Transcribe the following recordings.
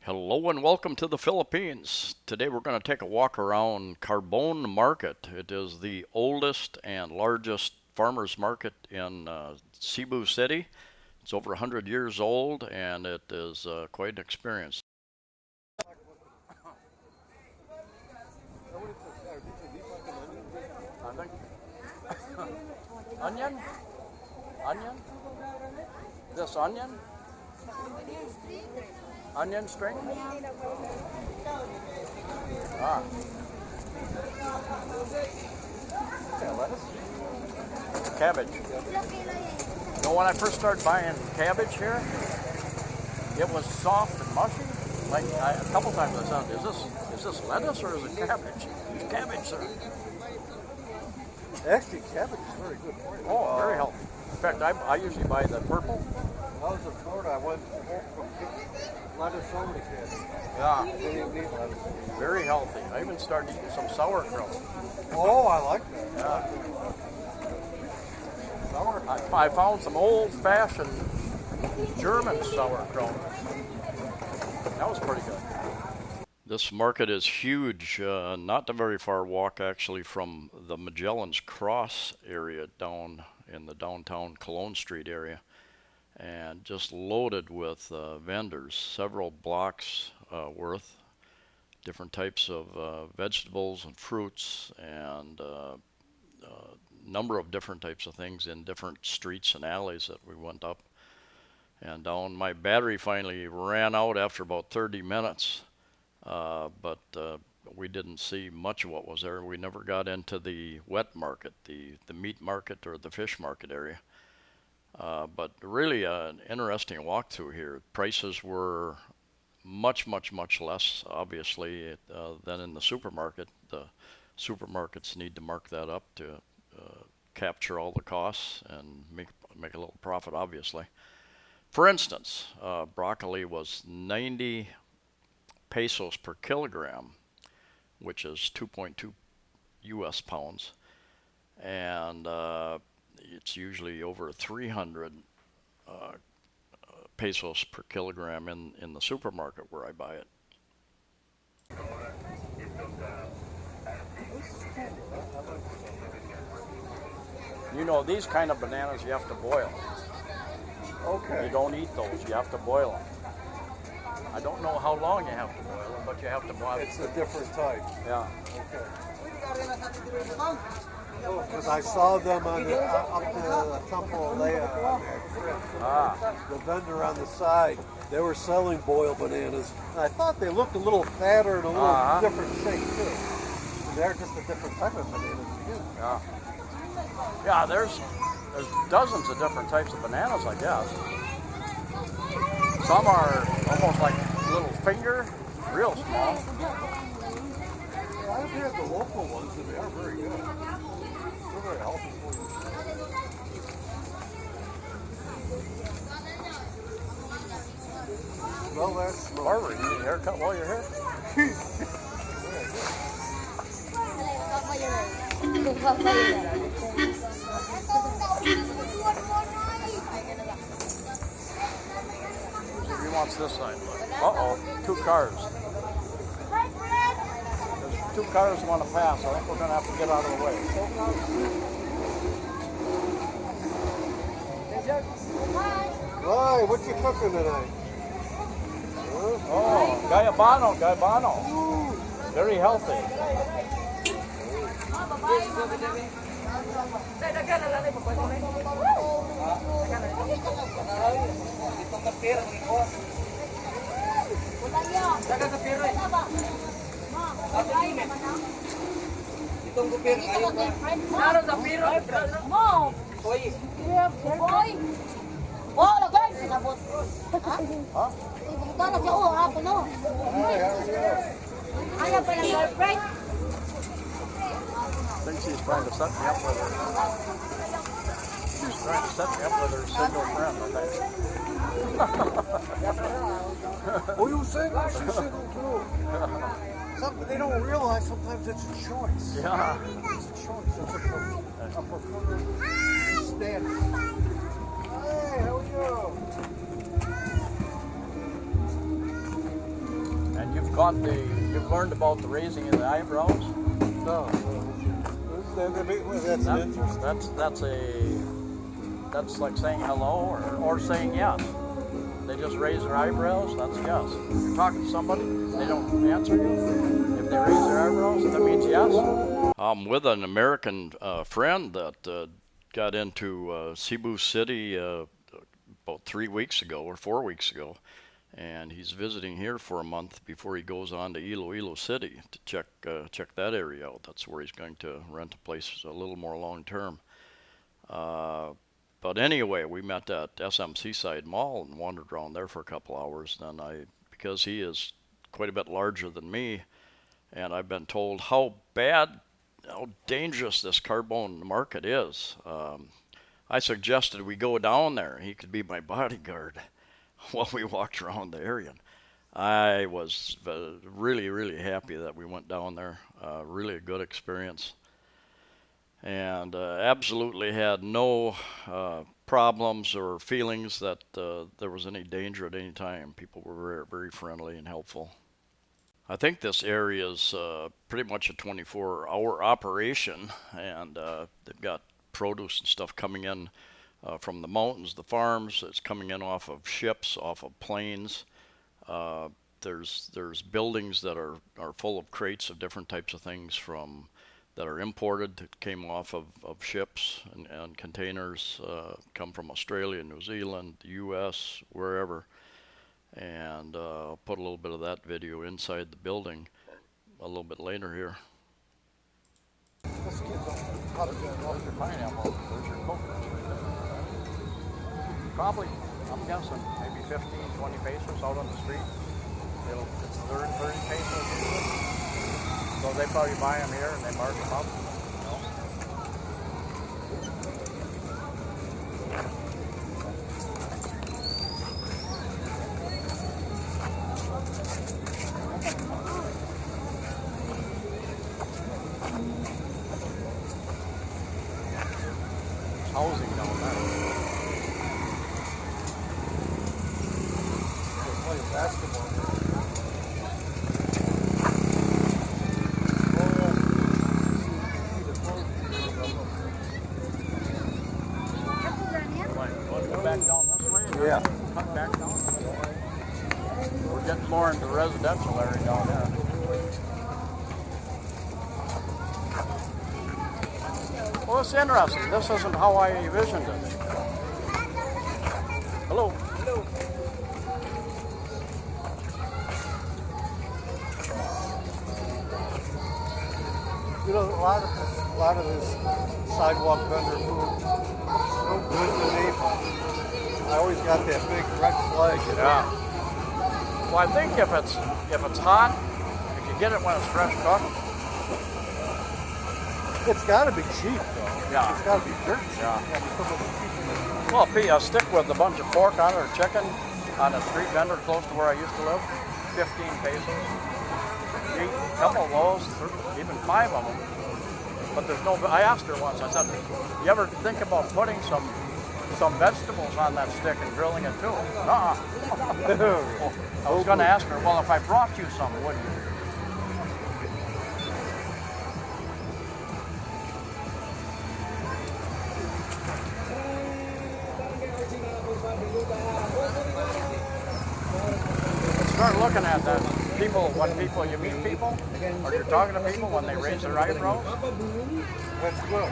Hello and welcome to the Philippines. Today we're going to take a walk around Carbon Market. It is the oldest and largest farmers market in Cebu City. It's over 100 years old and it is quite an experience. I think onion? Onion? This onion? Onion string? Ah. Yeah, lettuce. Cabbage. You know, when I first started buying cabbage here, it was soft and mushy. Like a couple times I said, is this lettuce or is it cabbage? It's cabbage, sir. Actually, cabbage is very good for you. Oh, very healthy. In fact, I usually buy the purple. When I was in Florida, I went home from lettuce only cabbage. Yeah, They didn't need lettuce. very healthy. I even started eating some sauerkraut. Oh, I like that. Yeah. Sauerkraut. I found some old-fashioned German sauerkraut. That was pretty good. This market is huge, not a very far walk actually from the Magellan's Cross area down in the downtown Cologne Street area, and just loaded with vendors, several blocks worth, different types of vegetables and fruits, and number of different types of things in different streets and alleys that we went up and down. My battery finally ran out after about 30 minutes. But we didn't see much of what was there. We never got into the wet market, the meat market or the fish market area. But really an interesting walk through here. Prices were much, much, much less, obviously, than in the supermarket. The supermarkets need to mark that up to capture all the costs and make a little profit, obviously. For instance, broccoli was 90 pesos per kilogram, which is 2.2 US pounds, and it's usually over 300 pesos per kilogram in the supermarket where I buy it. You know, these kind of bananas you have to boil. Okay. You don't eat those, you have to boil them. I don't know how long you have to boil them, but you have to boil them. It's a different type. Yeah. Okay. Oh, because I saw them on the, up the Temple Leia on that trip. Ah. The vendor on the side, they were selling boiled bananas. And I thought they looked a little fatter and a little different shape too. And they're just a different type of banana. Yeah. Yeah, there's dozens of different types of bananas, I guess. Some are almost like little finger, real small. I've had the local ones and they are very good. They're very healthy for you. Well, that's Barbara, you need a haircut while you're here? He wants this side. Uh-oh, two cars. There's two cars want to pass. I think we're going to have to get out of the way. Why? What you cooking tonight? Oh, Guyabano. Very healthy. I think she's trying to set me up with her. She's trying to set me up with her single friend, I think. Oh, you single? She's single too. Something they don't realize sometimes it's a choice. Yeah. It's a choice. It's a preferred standard. Hey, how are you? you've learned about the raising of the eyebrows? No. That's an interest. That's like saying hello or saying yes. They just raise their eyebrows, that's yes. You're talking to somebody, they don't answer you. If they raise their eyebrows, that means yes. I'm with an American friend that got into Cebu City about 3 weeks ago or 4 weeks ago. And he's visiting here for a month before he goes on to Iloilo City to check that area out. That's where he's going to rent a place a little more long term. But anyway, we met at SM Seaside Mall and wandered around there for a couple hours. Then because he is quite a bit larger than me, and I've been told how dangerous this Carbone market is. I suggested we go down there. He could be my bodyguard while we walked around the area. I was really, really happy that we went down there. Really a good experience. And absolutely had no problems or feelings that there was any danger at any time. People were very, very friendly and helpful. I think this area is pretty much a 24-hour operation, and they've got produce and stuff coming in from the mountains, the farms. It's coming in off of ships, off of planes. There's buildings that are full of crates of different types of things that are imported, that came off of ships, and containers come from Australia, New Zealand, the U.S., wherever. And I'll put a little bit of that video inside the building a little bit later here. This kid's how to get off your Pineapple, there's your coconuts right there. Probably, I'm guessing, maybe 15, 20 pesos out on the street. It's 30 pesos usually. So they probably buy them here and they mark them up. Housing down there. They're playing basketball. Back down this way? Yeah. Cut back down? We're getting more into the residential area down there. Well, it's interesting. This isn't how I envisioned it. Hello. Hello. You know, a lot of this sidewalk vendor food is so good to me. I always got that big red flag. Yeah. Well, I think if it's hot, if you get it when it's fresh cooked, it's got to be cheap, though. Yeah. It's got to be dirt cheap. Yeah. Well, a stick with a bunch of pork on it or chicken on a street vendor close to where I used to live, 15 pesos. You eat a couple of those, even 5 of them. But there's no. I asked her once. I said, "You ever think about putting some vegetables on that stick and grilling it too?" I was going to ask her, "Well, if I brought you some, would you?" Start looking at that. You meet people, or you're talking to people when they raise their eyebrows. That's good.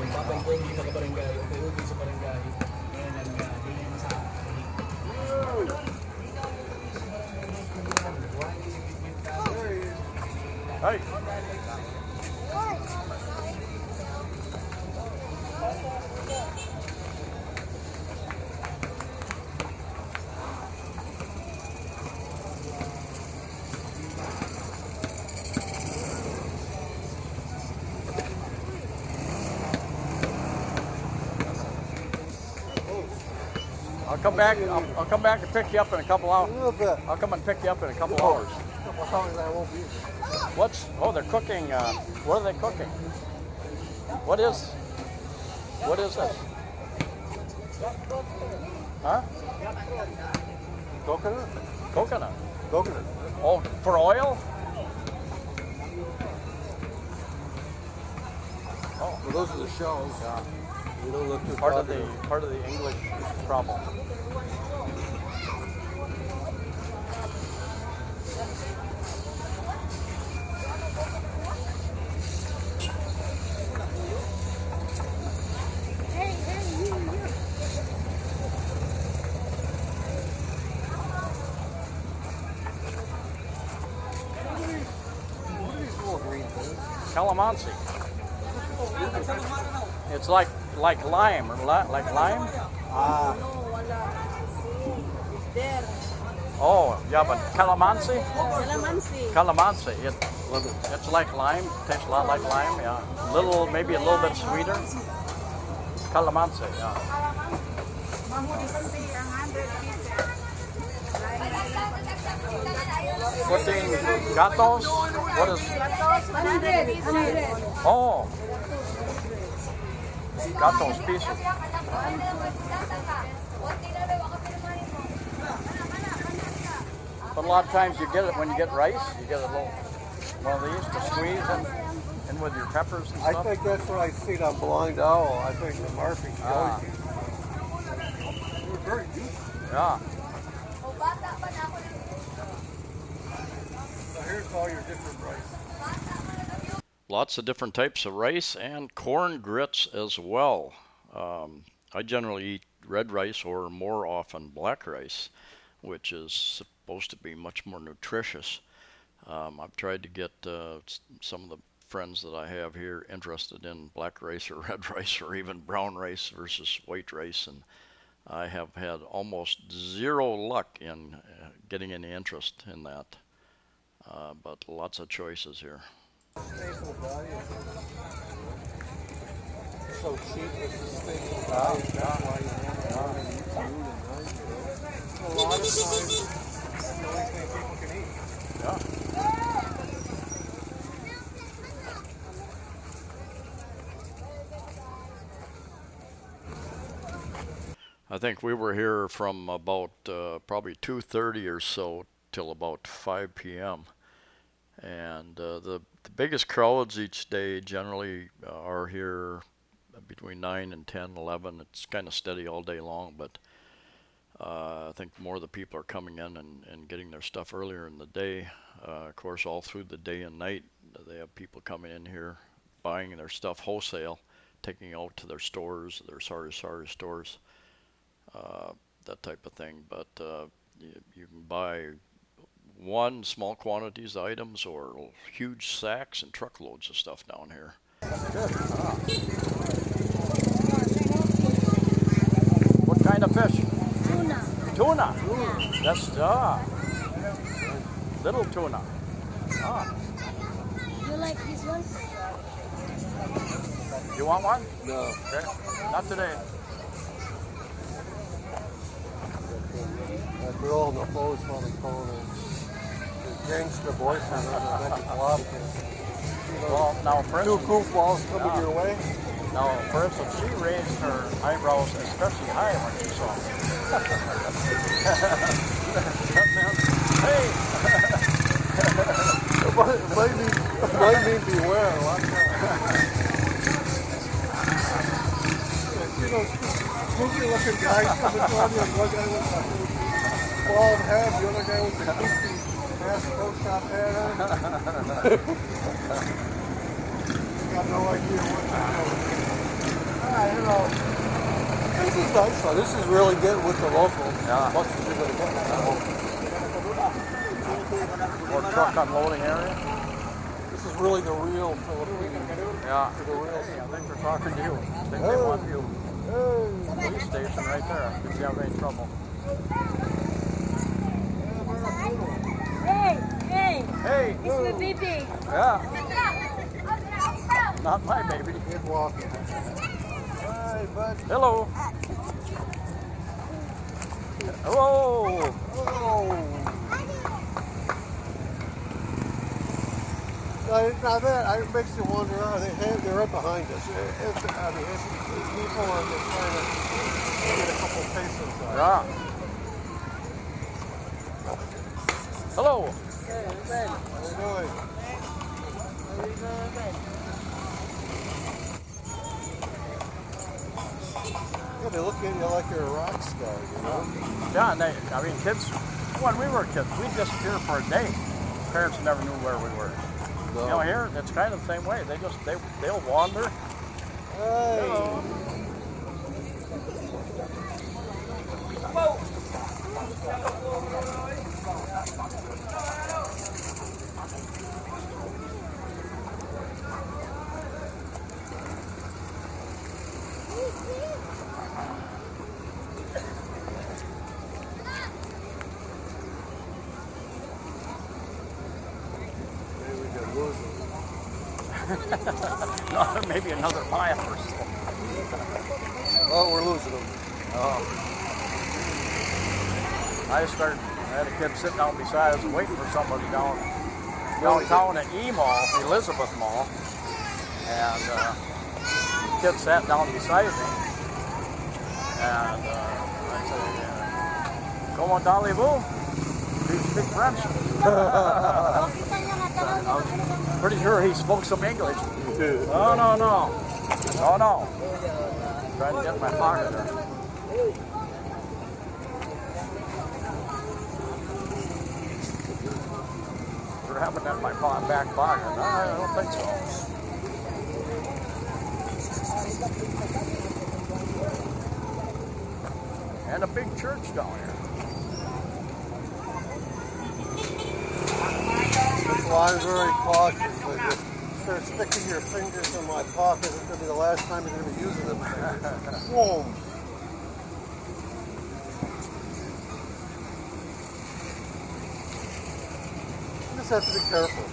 Hey. I'll come back and pick you up in a couple hours. A little bit. I'll come and pick you up in a couple hours. A couple hours I won't be there. They're cooking, what are they cooking? What is this? Huh? Coconut? Coconut. Coconut. Oh, for oil? Oh, Well, those are the shells. yeah. They don't look too Part of talkative. the English problem. What are these little green things? Calamansi. It's like lime or like lime. Ah, Oh, yeah, but calamansi. Calamansi. Calamansi. lemon. It's like lime. Tastes a lot like lime. Yeah. Maybe a little bit sweeter. Calamansi. Yeah. Putting gatos. What is? 100. Oh, gatos pieces. But a lot of times you get it when you get rice. You get a little one of these to squeeze in with your peppers and I stuff. think that's what I seen on Blind Owl. I think the Murphy Ah. They were very beautiful. Yeah. So here's all your different rice. Lots of different types of rice and corn grits as well. I generally eat red rice or more often black rice, which is supposed to be much more nutritious. I've tried to get some of the friends that I have here interested in black rice or red rice or even brown rice versus white rice, and I have had almost zero luck in getting any interest in that. But lots of choices here. Staple diet. So cheap with the staple diet. That's why you have it on YouTube and nice. A lot of times, it's the only thing people can eat. Yeah. I think we were here from about probably 2:30 or so till about 5 p.m. And the biggest crowds each day generally are here between 9 and 10, 11. It's kind of steady all day long, but I think more of the people are coming in and getting their stuff earlier in the day. Of course, all through the day and night, they have people coming in here buying their stuff wholesale, taking it out to their stores, their sari stores, that type of thing. But you can buy one small quantities of items or huge sacks and truckloads of stuff down here. Good. What kind of fish? Tuna. Tuna. That's little tuna. You like this one? You want one? No. Okay. Not today. That girl on the phone is probably calling her gangster boyfriend on the next block. Well, now for Two instance, goofballs coming your way. now for instance, she raised her eyebrows especially high when she saw me. Hey. Might mean beware. Watch out. You know, goofy looking guys coming toward you. One guy with a bald head, the other guy with a goofy ass pro shop hat on. Got no idea what to do. You know, this is nice though. This is really getting with the locals. Yeah. As much as you're going to get with the locals. Or truck unloading area. This is really the real Philippines. Yeah. The real. I think they're talking to you. I think they want you. Police station right there. If you have any trouble. Hey, Hey. it's my baby. Yeah. Not my baby. Good walking. Hi, bud. Hello. Hello. Oh. Now that it makes you wonder. They're right behind us. If these people are trying to get a couple pesos out. Yeah. Hello. How you doing? Yeah, they look at you like you're a rock star, you know? Yeah, and I mean, kids, when we were kids, we'd disappear for a day. Parents never knew where we were. No. You know, here, it's kind of the same way. They'll wander. Hey. Hello. Maybe we could lose them. No, maybe another mile or so. Oh, we're losing them. I had a kid sitting down beside us waiting for somebody downtown at E-Mall, Elizabeth Mall. And the kid sat down beside me. And I said, comment allez-vous? Do you speak French? I was pretty sure he spoke some English. No. Trying to get in my pocket there. We're having that in my back pocket. No, I don't think so. And a big church down here. That's why I'm very cautious. Like, if you start sticking your fingers in my pocket, it's going to be the last time you're going to be using them. Whoa. You just have to be careful.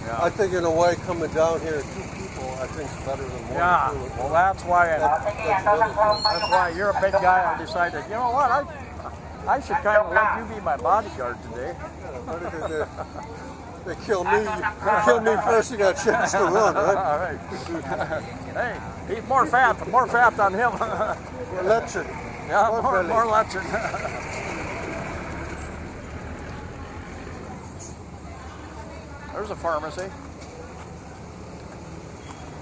Yeah. I think in a way, coming down here, 2 people, I think is better than 1 Yeah, or 2. well, that's why That's that's why you're a big guy. I decided, you know what, I should kind of let you be my bodyguard today. They kill me. Kill me first. You got a chance to run, right? All right. Hey, he's more fat on him. We're lechon. Yeah, belly. more lecture. There's a pharmacy.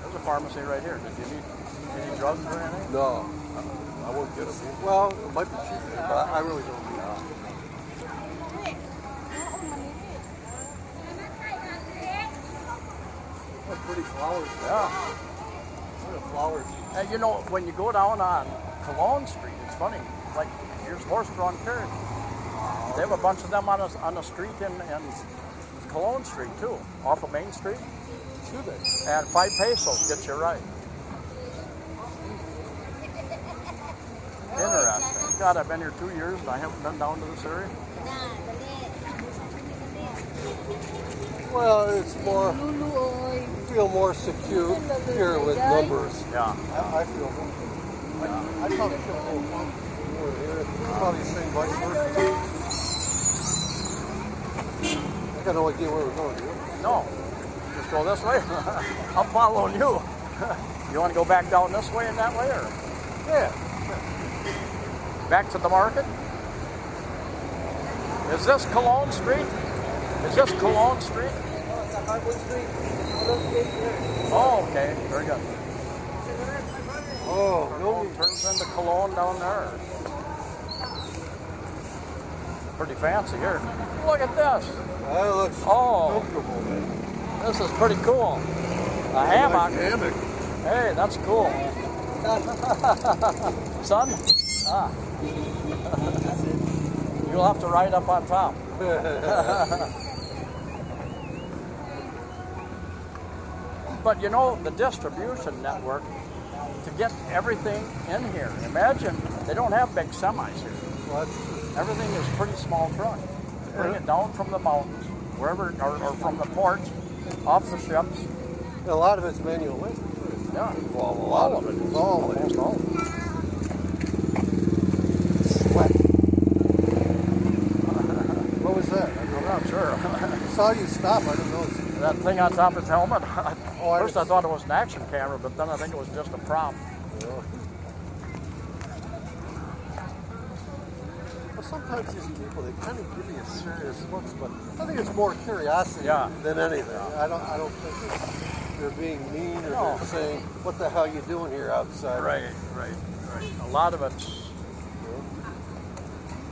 There's a pharmacy right here. Did you need any drugs or anything? No, I won't get them. Well, it might be cheaper, but I really don't need them. What pretty flowers. Yeah. What are flowers? And you know, when you go down on Cologne Street, it's funny. Like, here's horse-drawn carriage. They have a bunch of them on the street in Cologne Street too, off of Main Street. Do they? And 5 pesos gets you right. Interesting. God, I've been here 2 years and I haven't been down to this area. Well, it's more. You feel more secure here with numbers. Yeah. I feel. I probably feel more comfortable more here. It's probably the same vice versa. I got no idea where we're going. Do you? No. Just go this way. I'm following you. You want to go back down this way and that way, or Yeah. back to the market? Is this Cologne Street? Is this Cologne Street? Oh, okay. Very good. Oh, no. Turns into Cologne down there. Pretty fancy here. Look at this. That looks comfortable, man. This is pretty cool. A hammock. Nice hammock. Hey, that's cool. Son? Ah. You'll have to ride up on top. But you know, the distribution network, to get everything in here, imagine, they don't have big semis here. What? Everything is pretty small truck. Bring it down from the mountains, wherever, or from the ports, off the ships. A lot of it's manual labor. Yeah, Well, a lot of it is all almost all. sweat. What was that? I'm not sure. I saw you stop. I didn't know. That thing on top of his helmet. I First I thought it was an action camera, but then I think it was just a prop. Well, sometimes these people, they kind of give you serious looks, but I think it's more curiosity Yeah. than anything. I don't think it's they're being mean or No. they're saying, "What the hell you doing here outside?" Right. A lot of it's.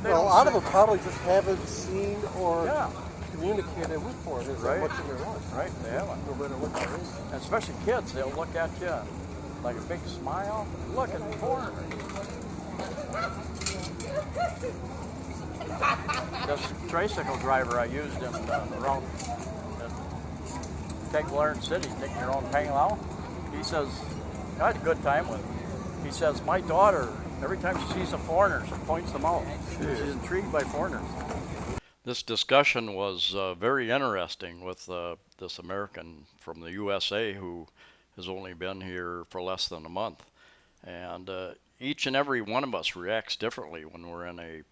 They Well, a don't lot of say- them probably just haven't seen or Yeah. communicated with foreigners Right. much in their life. Right, they haven't. No matter what there is. Especially kids, they'll look at you like a big smile. Look at the foreigners. This tricycle driver I used in around Cebu City, taking your own pangalao, he says, I had a good time with him. He says, my daughter, every time she sees a foreigner, she points them out. She's intrigued by foreigners. This discussion was very interesting with this American from the USA who has only been here for less than a month. And each and every one of us reacts differently when we're in a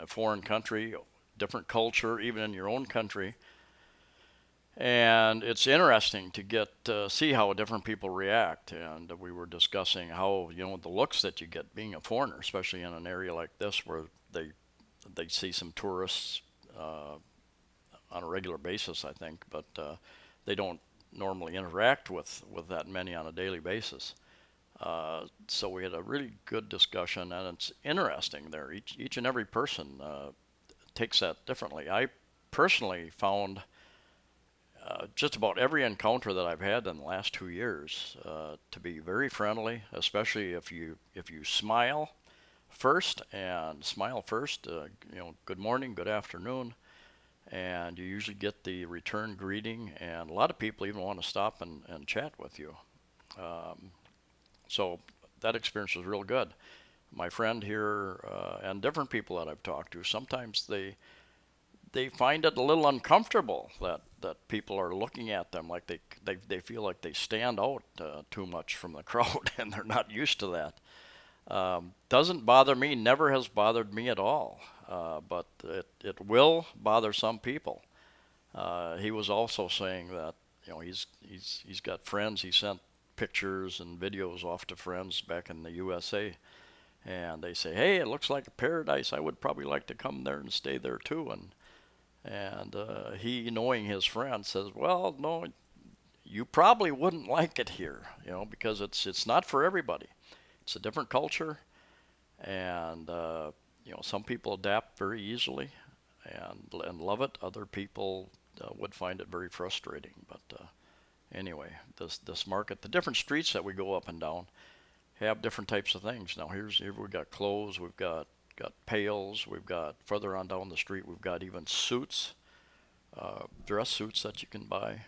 foreign country, different culture, even in your own country. And it's interesting to get see how different people react. And we were discussing how, you know, the looks that you get being a foreigner, especially in an area like this where they see some tourists on a regular basis, I think, but they don't normally interact with that many on a daily basis. So we had a really good discussion, and it's interesting there. Each and every person takes that differently. I personally found just about every encounter that I've had in the last 2 years to be very friendly, especially if you smile first, you know, good morning, good afternoon, and you usually get the return greeting, and a lot of people even want to stop and chat with you. So that experience was real good. My friend here and different people that I've talked to, sometimes they find it a little uncomfortable that people are looking at them like they feel like they stand out too much from the crowd, and they're not used to that. Doesn't bother me, never has bothered me at all, but it will bother some people. He was also saying that, you know, he's got friends. He sent pictures and videos off to friends back in the USA, and they say, hey, it looks like a paradise. I would probably like to come there and stay there too. And he, knowing his friend, says, well, no, you probably wouldn't like it here, you know, because it's not for everybody. It's a different culture, and you know, some people adapt very easily and love it. Other people would find it very frustrating. But anyway, this market, the different streets that we go up and down, have different types of things. Now here we've got clothes, we've got pails, we've got further on down the street, we've got even suits, dress suits that you can buy.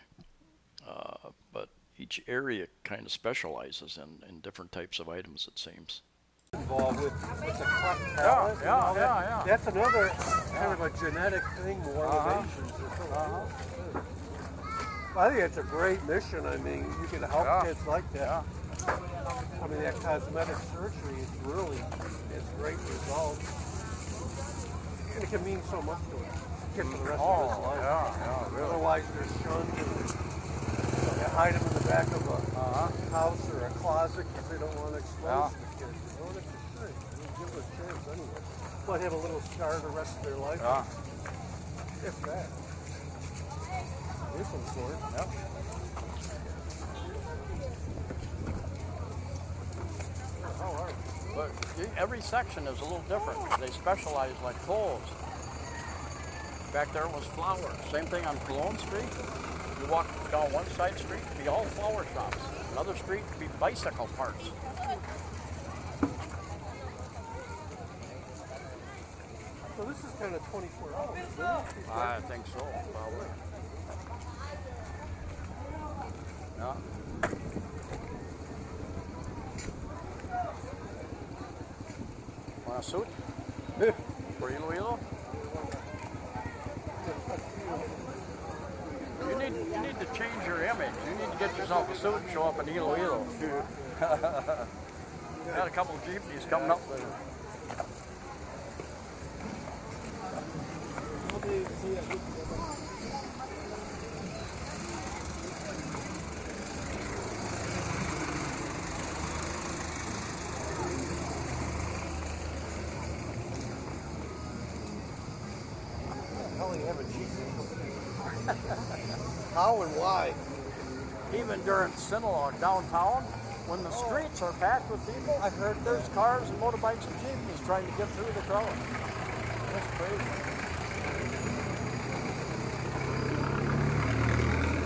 But each area kind of specializes in different types of items, it seems. Involved with the cut palette and all that. Yeah. That's another kind of a genetic thing more than Asians. I think it's a great mission. I mean, you can help kids like that. I mean, that cosmetic surgery, it's great results. And it can mean so much to a kid for the rest of his life. Yeah, really. Otherwise, they're shunned and they hide them in the back of a house or a closet because they don't want to expose the kids. You know, it's a shame. Give them a chance anyway. Might have a little scar the rest of their life. If that. Here's some sort. Yep. But every section is a little different. They specialize like clothes. Back there was flowers. Same thing on Cologne Street. You walk down one side street, be all flower shops. Another street, be bicycle parts. So this is kind of 24 hours, isn't it? I think so, probably. Yeah. Want a suit? For Iloilo? You need to change your image. You need to get yourself a suit and show up in Iloilo. Got a couple of jeepneys coming up there. How and why? even during Sinaloa downtown, when the streets are packed with people, I heard there's cars and motorbikes and jeepneys trying to get through the crowd. That's crazy.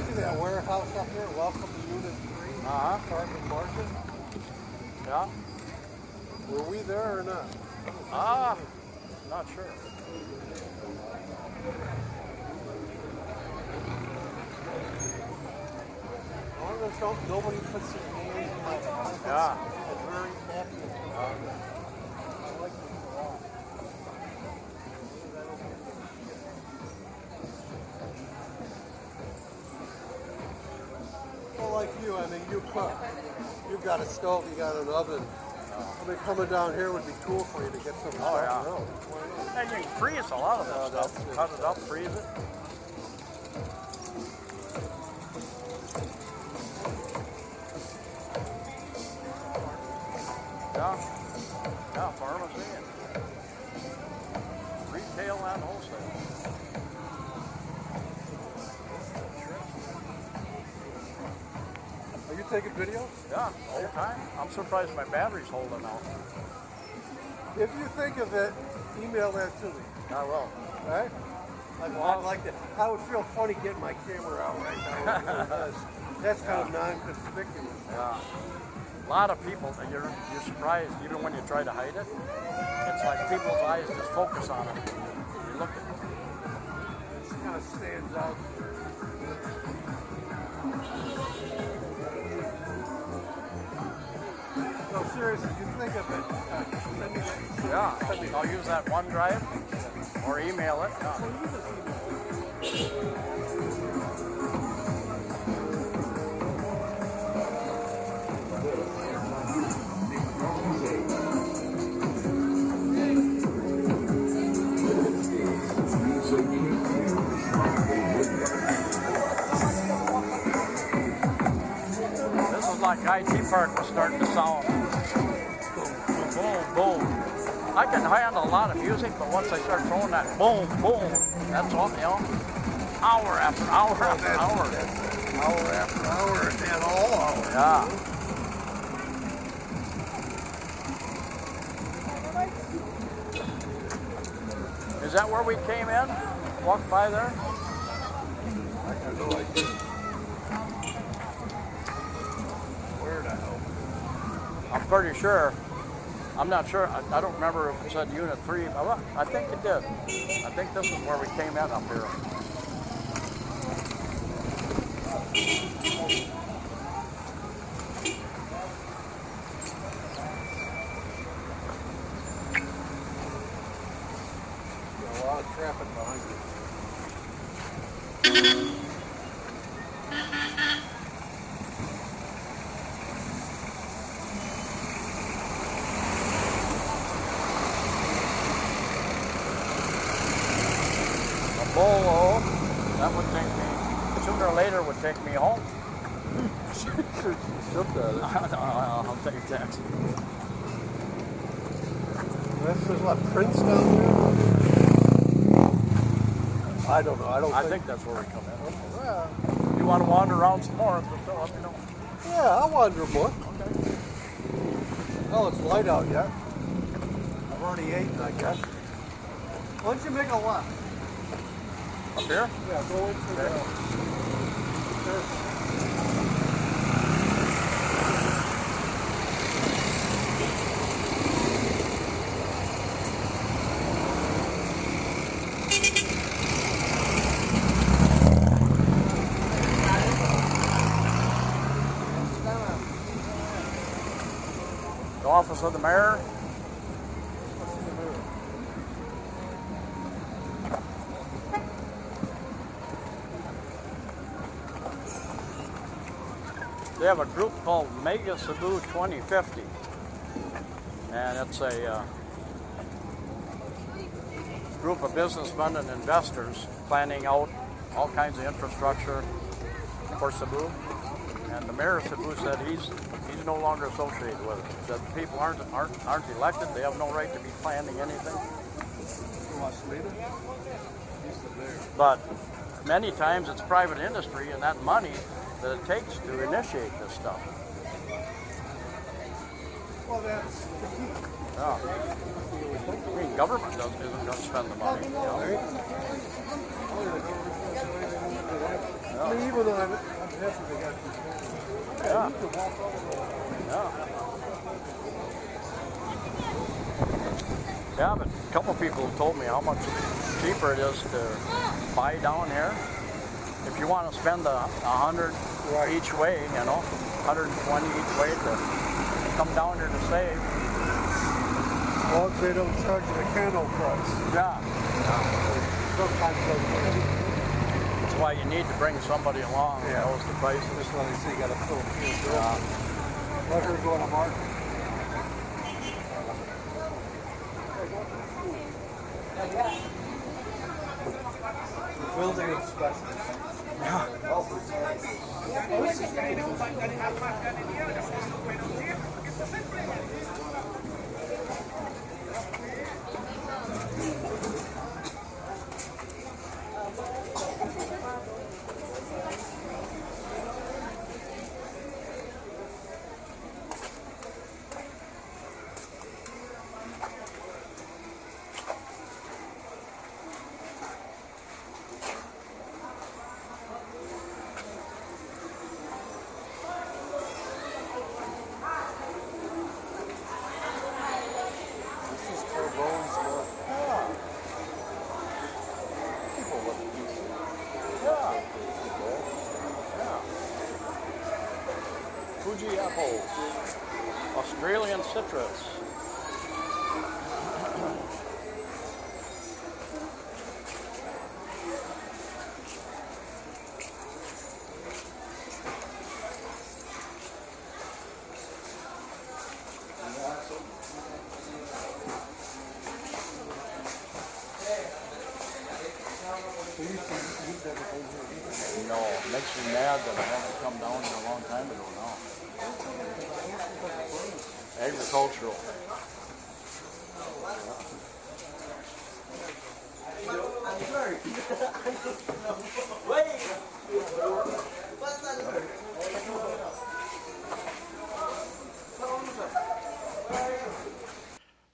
See that warehouse up there? Welcome to Unit 3. Carpet Market. Yeah. Were we there or not? Not sure. As long as nobody puts their hands in my pockets, Yeah. I'm very happy. I like this a lot. Well, like you, I mean, you cook. You've got a stove, you got an oven. I mean, coming down here would be cool for you to get some stuff yeah. grilled. And you can freeze a lot of that stuff. that's it. Cut it up, freeze it. Yeah. Yeah, pharmacy and retail and wholesale. Are you taking video? Yeah, all the time. I'm surprised my battery's holding out. If you think of it, email that to me. I will. Right? I'd like to. I would feel funny getting my camera out right now. Because that's kind of non-conspicuous. Yeah. A lot of people, you're surprised, even when you try to hide it. It's like people's eyes just focus on it. You look at it. It kind of stands out. So seriously, you think of it. Send me that. Yeah, I'll use that OneDrive or email it. Yeah. Well, you just email it. This is like IT Park was starting to sound. Boom, boom. I can handle a lot of music, but once I start throwing that boom, boom, that's all, you know, hour after hour after hour. Hour after hour and all hours. Yeah. Is that where we came in? Walked by there? I got no idea. Where the hell? I'm pretty sure. I'm not sure. I don't remember if it said Unit 3. But I think it did. I think this is where we came in up here. Got a lot of traffic behind you. Bolo, that would take me, sooner or later would take me home. I'll take that. There's what, Prince down there? I don't know. I think that's where we come in. Yeah, You want to wander around some more, just let me know. yeah, I'll wander more. Okay. Oh, it's light out yet. I've already eaten, I guess. Why don't you make a left? Up here? Yeah, go into the... The office of the mayor. They have a group called Mega Cebu 2050, and it's a group of businessmen and investors planning out all kinds of infrastructure for Cebu. And the mayor of Cebu said he's no longer associated with it. He said the people aren't elected; they have no right to be planning anything. But many times it's private industry, and that money that it takes to initiate this stuff. Well, that's the key. Yeah. I mean, government isn't going to spend the money. You know? Right? I mean, even though I'm happy they got these things. Yeah. You can walk all the way. Yeah. Yeah, but a couple people have told me how much cheaper it is to buy down here. If you want to spend $100 each way, you know, $120 each way to come down here to save. Well, they don't charge you the candle price. Yeah. Sometimes they'll That's why you need to bring somebody along who knows the prices. That's why they say you got to fill a few. Yeah. Let her go to market. Building inspectors. Fuji apples, Australian citrus. No, it makes me mad that I haven't come down here a long time ago now. Agricultural.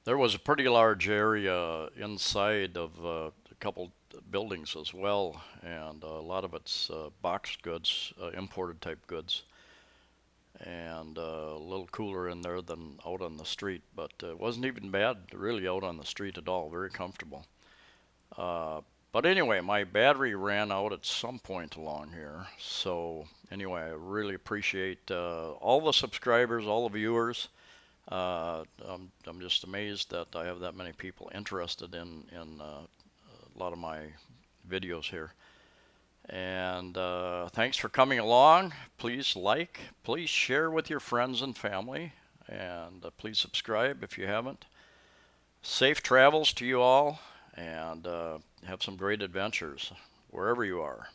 There was a pretty large area inside of a couple buildings as well, and a lot of it's boxed goods, imported type goods, and a little cooler in there than out on the street, but it wasn't even bad really out on the street at all, very comfortable. But anyway, my battery ran out at some point along here, so anyway, I really appreciate all the subscribers, all the viewers. I'm just amazed that I have that many people interested in a lot of my videos here. And thanks for coming along. Please like, please share with your friends and family, and please subscribe if you haven't. Safe travels to you all, and have some great adventures wherever you are.